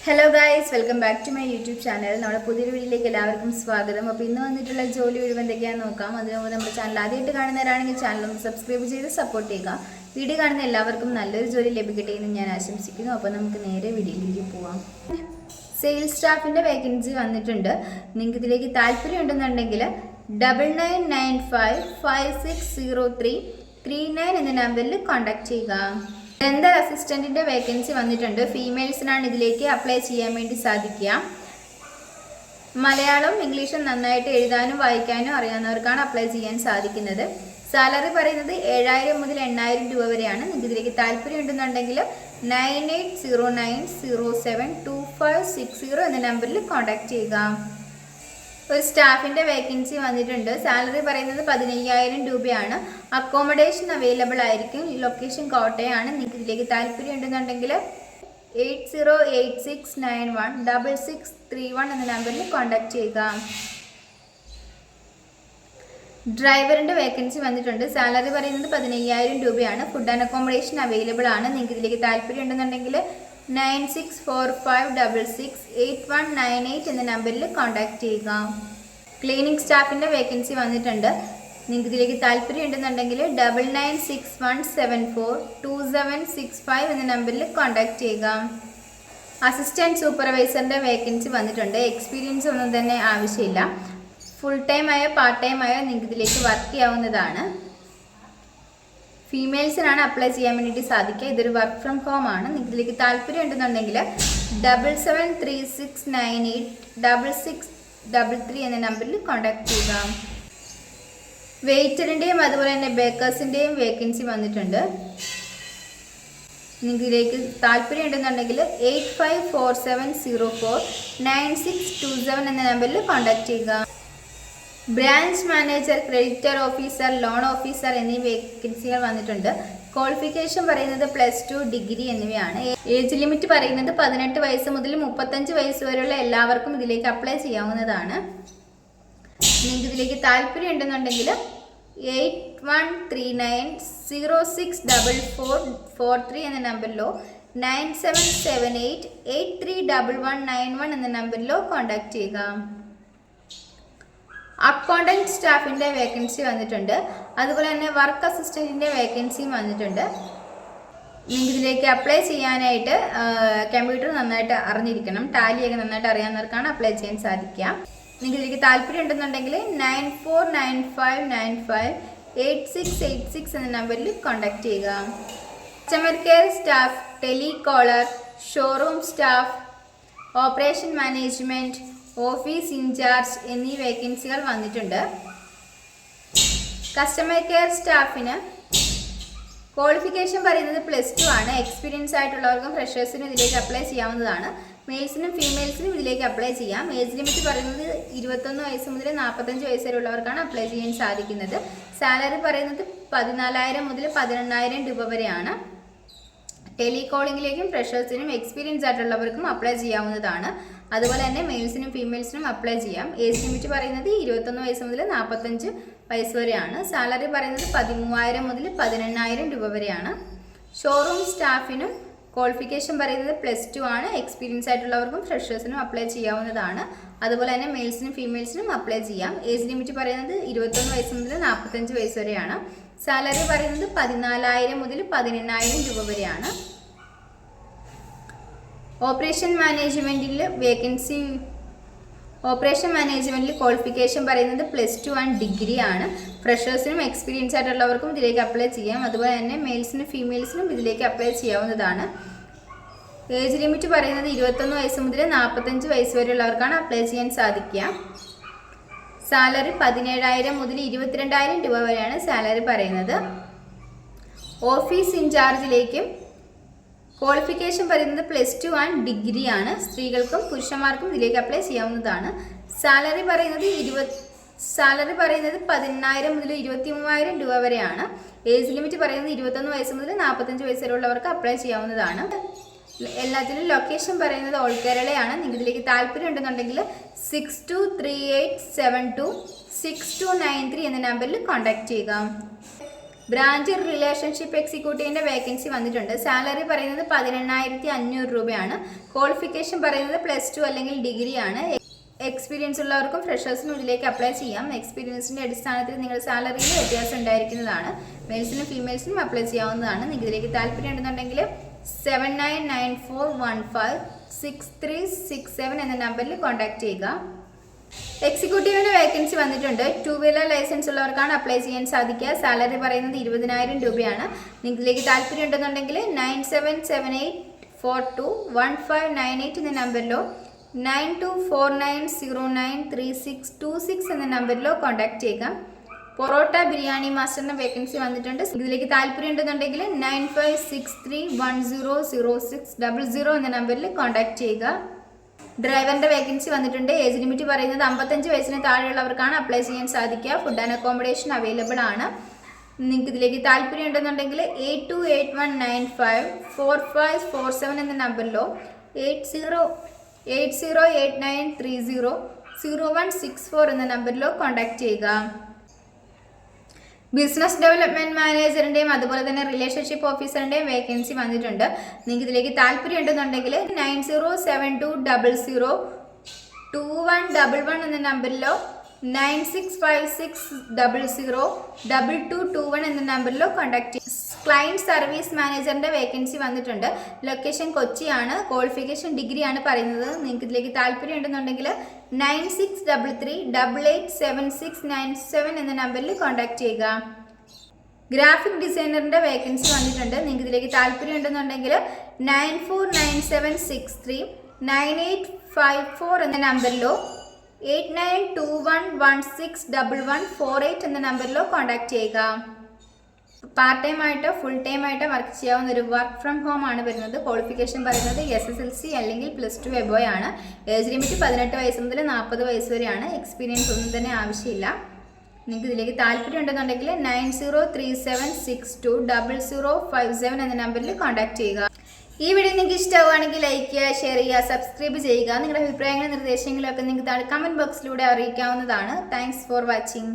Hello guys, welcome back to my YouTube channel. നമ്മുടെ പുതിയൊരു വീഡിയോയിലേക്ക് എല്ലാവർക്കും സ്വാഗതം. അപ്പോൾ ഇന്ന് വന്നിട്ടുള്ള ജോലി ഒഴിവ് എന്തൊക്കെയാണെന്ന് നോക്കാം. അതിന് മുമ്പ് നമ്മുടെ ചാനൽ ആദ്യമായിട്ട് കാണുന്നവരാണെങ്കിൽ ചാനൽ ഒന്ന് സബ്സ്ക്രൈബ് ചെയ്ത് സപ്പോർട്ട് ചെയ്യുക. വീഡിയോ കാണുന്ന എല്ലാവർക്കും നല്ലൊരു ജോലി ലഭിക്കട്ടെ എന്ന് ഞാൻ ആശംസിക്കുന്നു. അപ്പോൾ നമുക്ക് നേരെ വീഡിയോയിലേക്ക് പോവാം. സെയിൽസ് സ്റ്റാഫിൻ്റെ വേക്കൻസി വന്നിട്ടുണ്ട്. നിങ്ങൾക്ക് ഇതിലേക്ക് താല്പര്യം ഉണ്ടെന്നുണ്ടെങ്കിൽ 9995560339 എന്ന നമ്പറിൽ കോൺടാക്ട് ചെയ്യുക. ഡെന്റൽ അസിസ്റ്റന്റിന്റെ വേക്കൻസി വന്നിട്ടുണ്ട്. ഫീമെയിൽസിനാണ് ഇതിലേക്ക് അപ്ലൈ ചെയ്യാൻ വേണ്ടി സാധിക്കുക. മലയാളം ഇംഗ്ലീഷും നന്നായിട്ട് എഴുതാനും വായിക്കാനും അറിയാവുന്നവർക്കാണ് അപ്ലൈ ചെയ്യാൻ സാധിക്കുന്നത്. സാലറി പറയുന്നത് 7000 മുതൽ 8000 രൂപ വരെയാണ്. നിങ്ങൾക്ക് ഇതിലേക്ക് താല്പര്യം ഉണ്ടെന്നുണ്ടെങ്കിൽ 9809072560 എന്ന നമ്പറിൽ കോൺടാക്ട് ചെയ്യുക. ഒരു സ്റ്റാഫിൻ്റെ വേക്കൻസി വന്നിട്ടുണ്ട്. സാലറി പറയുന്നത് 15000 രൂപയാണ്. അക്കോമഡേഷൻ അവൈലബിൾ ആയിരിക്കും. ലൊക്കേഷൻ കോട്ടയാണ്. നിങ്ങൾക്ക് ഇതിലേക്ക് താല്പര്യം ഉണ്ടെന്നുണ്ടെങ്കിൽ 8086916631 എന്ന നമ്പറിൽ കോൺടാക്ട് ചെയ്യുക. ഡ്രൈവറിൻ്റെ വേക്കൻസി വന്നിട്ടുണ്ട്. സാലറി പറയുന്നത് 15000 രൂപയാണ്. ഫുഡ് ആൻഡ് അക്കോമഡേഷൻ അവൈലബിൾ ആണ്. നിങ്ങൾക്ക് ഇതിലേക്ക് താല്പര്യം ഉണ്ടെന്നുണ്ടെങ്കിൽ 9645668198 എന്ന നമ്പറിൽ കോൺടാക്ട് ചെയ്യുക. ക്ലീനിങ് സ്റ്റാഫിൻ്റെ വേക്കൻസി വന്നിട്ടുണ്ട്. നിങ്ങൾക്ക് ഇതിലേക്ക് താല്പര്യം ഉണ്ടെന്നുണ്ടെങ്കിൽ 9961742765 എന്ന നമ്പറിൽ കോൺടാക്ട് ചെയ്യുക. അസിസ്റ്റൻറ്റ് സൂപ്പർവൈസറിൻ്റെ വേക്കൻസി വന്നിട്ടുണ്ട്. എക്സ്പീരിയൻസ് ഒന്നും തന്നെ ആവശ്യമില്ല. ഫുൾ ടൈം ആയോ പാർട്ട് ടൈം ആയോ നിങ്ങൾക്ക് ഇതിലേക്ക് വർക്ക് ചെയ്യാവുന്നതാണ്. ഫീമെയിൽസിനാണ് അപ്ലൈ ചെയ്യാൻ വേണ്ടിയിട്ട് സാധിക്കുക. ഇതൊരു വർക്ക് ഫ്രം ഹോം ആണ്. നിങ്ങൾക്ക് ഇതിലേക്ക് താല്പര്യം ഉണ്ടെന്നുണ്ടെങ്കിൽ 7736986633 എന്ന നമ്പറിൽ കോൺടാക്ട് ചെയ്യുക. വെയിറ്ററിൻ്റെയും അതുപോലെ തന്നെ ബേക്കേഴ്സിൻ്റെയും വേക്കൻസി വന്നിട്ടുണ്ട്. നിങ്ങൾക്ക് ഇതിലേക്ക് താല്പര്യം ഉണ്ടെന്നുണ്ടെങ്കിൽ 8547049627 എന്ന നമ്പറിൽ കോൺടാക്ട് ചെയ്യുക. Branch manager, creditor officer, loan officer എന്നീ വേക്കൻസികൾ വന്നിട്ടുണ്ട്. ക്വാളിഫിക്കേഷൻ പറയുന്നത് +2 ഡിഗ്രി എന്നിവയാണ്. ഏജ് ലിമിറ്റ് പറയുന്നത് 18 വയസ്സ് മുതൽ 35 വയസ്സ് വരെയുള്ള എല്ലാവർക്കും ഇതിലേക്ക് അപ്ലൈ ചെയ്യാവുന്നതാണ്. നിങ്ങൾക്ക് ഇതിലേക്ക് താല്പര്യം ഉണ്ടെന്നുണ്ടെങ്കിൽ 8139064443 എന്ന നമ്പറിലോ 9778831191 എന്ന നമ്പറിലോ കോൺടാക്ട് ചെയ്യുക. അക്കൗണ്ടൻറ്റ് സ്റ്റാഫിൻ്റെ വേക്കൻസി വന്നിട്ടുണ്ട്. അതുപോലെ തന്നെ വർക്ക് അസിസ്റ്റൻറ്റിൻ്റെ വേക്കൻസിയും വന്നിട്ടുണ്ട്. നിങ്ങൾക്ക് ഇതിലേക്ക് അപ്ലൈ ചെയ്യാനായിട്ട് കമ്പ്യൂട്ടർ നന്നായിട്ട് അറിഞ്ഞിരിക്കണം. ടാലിയൊക്കെ നന്നായിട്ട് അറിയാവുന്നവർക്കാണ് അപ്ലൈ ചെയ്യാൻ സാധിക്കുക. നിങ്ങൾക്ക് ഇതിലേക്ക് താല്പര്യം ഉണ്ടെന്നുണ്ടെങ്കിൽ 9495958686 എന്ന നമ്പറിൽ കോൺടാക്ട് ചെയ്യുക. Customer care staff, telecaller, showroom staff, operation management, office incharge എന്നീ വേക്കൻസികൾ വന്നിട്ടുണ്ട്. കസ്റ്റമർ കെയർ സ്റ്റാഫിന് ക്വാളിഫിക്കേഷൻ പറയുന്നത് +2 ആണ്. എക്സ്പീരിയൻസ് ആയിട്ടുള്ളവർക്കും ഫ്രഷേഴ്സിനും ഇതിലേക്ക് അപ്ലൈ ചെയ്യാവുന്നതാണ്. മെയിൽസിനും ഫീമെയിൽസിനും ഇതിലേക്ക് അപ്ലൈ ചെയ്യാം. ഏജ് ലിമിറ്റ് പറയുന്നത് 21 വയസ്സ് മുതൽ 45 വയസ്സ് വരെയുള്ളവർക്കാണ് അപ്ലൈ ചെയ്യാൻ സാധിക്കുന്നത്. സാലറി പറയുന്നത് 14000 മുതൽ 18000 രൂപ വരെയാണ്. ടെലികോളിംഗിലേക്കും ഫ്രഷേഴ്സിനും എക്സ്പീരിയൻസ് ആയിട്ടുള്ളവർക്കും അപ്ലൈ ചെയ്യാവുന്നതാണ്. അതുപോലെ തന്നെ മെയിൽസിനും ഫീമെയിൽസിനും അപ്ലൈ ചെയ്യാം. ഏജ് ലിമിറ്റ് പറയുന്നത് 21 വയസ്സ് മുതൽ 45 വയസ്സ് വരെയാണ്. സാലറി പറയുന്നത് 13000 മുതൽ 18000 രൂപ വരെയാണ്. ഷോറൂം സ്റ്റാഫിനും ക്വാളിഫിക്കേഷൻ പറയുന്നത് +2 ആണ്. എക്സ്പീരിയൻസ് ആയിട്ടുള്ളവർക്കും ഫ്രഷേഴ്സിനും അപ്ലൈ ചെയ്യാവുന്നതാണ്. അതുപോലെ തന്നെ മെയിൽസിനും ഫീമെയിൽസിനും അപ്ലൈ ചെയ്യാം. ഏജ് ലിമിറ്റ് പറയുന്നത് 21 വയസ്സ് മുതൽ 45 വയസ്സ് വരെയാണ്. സാലറി പറയുന്നത് 14000 മുതൽ 18000 രൂപ വരെയാണ്. ഓപ്പറേഷൻ മാനേജ്മെൻറ്റിൽ ക്വാളിഫിക്കേഷൻ പറയുന്നത് +2 ആൻഡ് ഡിഗ്രി ആണ്. ഫ്രഷേഴ്സിനും എക്സ്പീരിയൻസ് ആയിട്ടുള്ളവർക്കും ഇതിലേക്ക് അപ്ലൈ ചെയ്യാം. അതുപോലെ തന്നെ മെയിൽസിനും ഫീമെയിൽസിനും ഇതിലേക്ക് അപ്ലൈ ചെയ്യാവുന്നതാണ്. ഏജ് ലിമിറ്റ് പറയുന്നത് 21 വയസ്സ് മുതൽ 45 വയസ്സ് വരെയുള്ളവർക്കാണ് അപ്ലൈ ചെയ്യാൻ സാധിക്കുക. സാലറി 17000 മുതൽ 22000 രൂപ വരെയാണ് സാലറി പറയുന്നത്. ഓഫീസ് ഇൻചാർജിലേക്കും ക്വാളിഫിക്കേഷൻ പറയുന്നത് +2 ആൻഡ് ഡിഗ്രി ആണ്. സ്ത്രീകൾക്കും പുരുഷന്മാർക്കും ഇതിലേക്ക് അപ്ലൈ ചെയ്യാവുന്നതാണ്. സാലറി പറയുന്നത് 10000 മുതൽ 23000 രൂപ വരെയാണ്. ഏജ് ലിമിറ്റ് പറയുന്നത് 21 വയസ്സ് മുതൽ 45 വയസ്സ് വരെയുള്ളവർക്ക് അപ്ലൈ ചെയ്യാവുന്നതാണ്. എല്ലാത്തിനും ലൊക്കേഷൻ പറയുന്നത് ഓൾ കേരളയാണ്. നിങ്ങൾക്ക് ഇതിലേക്ക് താല്പര്യം ഉണ്ടെന്നുണ്ടെങ്കിൽ 6238726293 എന്ന നമ്പറിൽ കോൺടാക്ട് ചെയ്യുക. ബ്രാഞ്ച് റിലേഷൻഷിപ്പ് എക്സിക്യൂട്ടീവിൻ്റെ വേക്കൻസി വന്നിട്ടുണ്ട്. സാലറി പറയുന്നത് 18,500 രൂപയാണ്. ക്വാളിഫിക്കേഷൻ പറയുന്നത് +2 അല്ലെങ്കിൽ ഡിഗ്രി ആണ്. എക്സ്പീരിയൻസ് ഉള്ളവർക്കും ഫ്രഷേഴ്സിനും ഇതിലേക്ക് അപ്ലൈ ചെയ്യാം. എക്സ്പീരിയൻസിൻ്റെ അടിസ്ഥാനത്തിൽ നിങ്ങളുടെ സാലറിയിൽ വ്യത്യാസം ഉണ്ടായിരിക്കുന്നതാണ്. മെയിൽസിനും ഫീമെയിൽസിനും അപ്ലൈ ചെയ്യാവുന്നതാണ്. നിങ്ങൾക്ക് ഇതിലേക്ക് താല്പര്യം ഉണ്ടെന്നുണ്ടെങ്കിൽ 7994156367 എന്ന നമ്പറിൽ കോൺടാക്ട് ചെയ്യുക. എക്സിക്യൂട്ടീവിൻ്റെ വേക്കൻസി വന്നിട്ടുണ്ട്. 2 വീലർ ലൈസൻസ് ഉള്ളവർക്കാണ് അപ്ലൈ ചെയ്യാൻ സാധിക്കുക. സാലറി പറയുന്നത് 20,000 രൂപയാണ്. നിങ്ങൾക്ക് ഇതിലേക്ക് താല്പര്യം ഉണ്ടെന്നുണ്ടെങ്കിൽ 9778421598 എന്ന നമ്പറിലോ 9249093626 എന്ന നമ്പറിലോ കോൺടാക്ട് ചെയ്യുക. പൊറോട്ട ബിരിയാണി മാസ്റ്ററിൻ്റെ വേക്കൻസി വന്നിട്ടുണ്ട്. ഇതിലേക്ക് താല്പര്യം ഉണ്ടെന്നുണ്ടെങ്കിൽ 9563100600 എന്ന നമ്പറിൽ കോൺടാക്ട് ചെയ്യുക. ഡ്രൈവറിൻ്റെ വേക്കൻസി വന്നിട്ടുണ്ട്. ഏജ് ലിമിറ്റ് പറയുന്നത് 55 വയസ്സിന് താഴെയുള്ളവർക്കാണ് അപ്ലൈ ചെയ്യാൻ സാധിക്കുക. ഫുഡ് ആൻഡ് അക്കോമഡേഷൻ അവൈലബിൾ ആണ്. നിങ്ങൾക്ക് ഇതിലേക്ക് താല്പര്യം ഉണ്ടെന്നുണ്ടെങ്കിൽ 8281954547 എന്ന നമ്പറിലോ 8089300164 എന്ന നമ്പറിലോ കോൺടാക്ട് ചെയ്യുക. ബിസിനസ് ഡെവലപ്മെന്റ് മാനേജറിൻ്റെയും അതുപോലെ തന്നെ റിലേഷൻഷിപ്പ് ഓഫീസറിൻ്റെയും വേക്കൻസി വന്നിട്ടുണ്ട്. നിങ്ങൾക്ക് ഇതിലേക്ക് താല്പര്യം ഉണ്ടെന്നുണ്ടെങ്കിൽ 9072002111 എന്ന നമ്പറിലോ 9656002221 എന്ന നമ്പറിലോ കോൺടാക്ട് ചെയ്യുക. ക്ലയൻറ്റ് സർവീസ് മാനേജറിൻ്റെ വേക്കൻസി വന്നിട്ടുണ്ട്. ലൊക്കേഷൻ കൊച്ചിയാണ്. ക്വാളിഫിക്കേഷൻ ഡിഗ്രി ആണ് പറയുന്നത്. നിങ്ങൾക്ക് ഇതിലേക്ക് താല്പര്യം ഉണ്ടെന്നുണ്ടെങ്കിൽ 9633887697 എന്ന നമ്പറിൽ കോൺടാക്ട് ചെയ്യുക. ഗ്രാഫിക് ഡിസൈനറിൻ്റെ വേക്കൻസി വന്നിട്ടുണ്ട്. നിങ്ങൾക്ക് ഇതിലേക്ക് താല്പര്യം ഉണ്ടെന്നുണ്ടെങ്കിൽ 9497639854 എന്ന നമ്പറിലോ 8921161148 എന്ന നമ്പറിലോ കോൺടാക്ട് ചെയ്യുക. പാർട്ട് ടൈം ആയിട്ടോ ഫുൾ ടൈം ആയിട്ടോ വർക്ക് ചെയ്യാവുന്ന ഒരു വർക്ക് ഫ്രം ഹോം ആണ് വരുന്നത്. ക്വാളിഫിക്കേഷൻ പറയുന്നത് SSLC അല്ലെങ്കിൽ +2 എബോവ് ആണ്. ഏജ് ലിമിറ്റ് 18 വയസ്സ് മുതൽ 40 വയസ്സ് വരെയാണ്. എക്സ്പീരിയൻസ് ഒന്നും തന്നെ ആവശ്യമില്ല. നിങ്ങൾക്ക് ഇതിലേക്ക് താല്പര്യം ഉണ്ടെന്നുണ്ടെങ്കിൽ 9037620057 എന്ന നമ്പറിൽ കോൺടാക്ട് ചെയ്യുക. ഈ വീഡിയോ നിങ്ങൾക്ക് ഇഷ്ടമാവുകയാണെങ്കിൽ ലൈക്ക് ചെയ്യുക, ഷെയർ ചെയ്യുക, സബ്സ്ക്രൈബ് ചെയ്യുക. നിങ്ങളുടെ അഭിപ്രായങ്ങളും നിർദ്ദേശങ്ങളും ഒക്കെ നിങ്ങൾക്ക് താഴെ കമൻറ്റ് ബോക്സിലൂടെ അറിയിക്കാവുന്നതാണ്. Thanks for watching.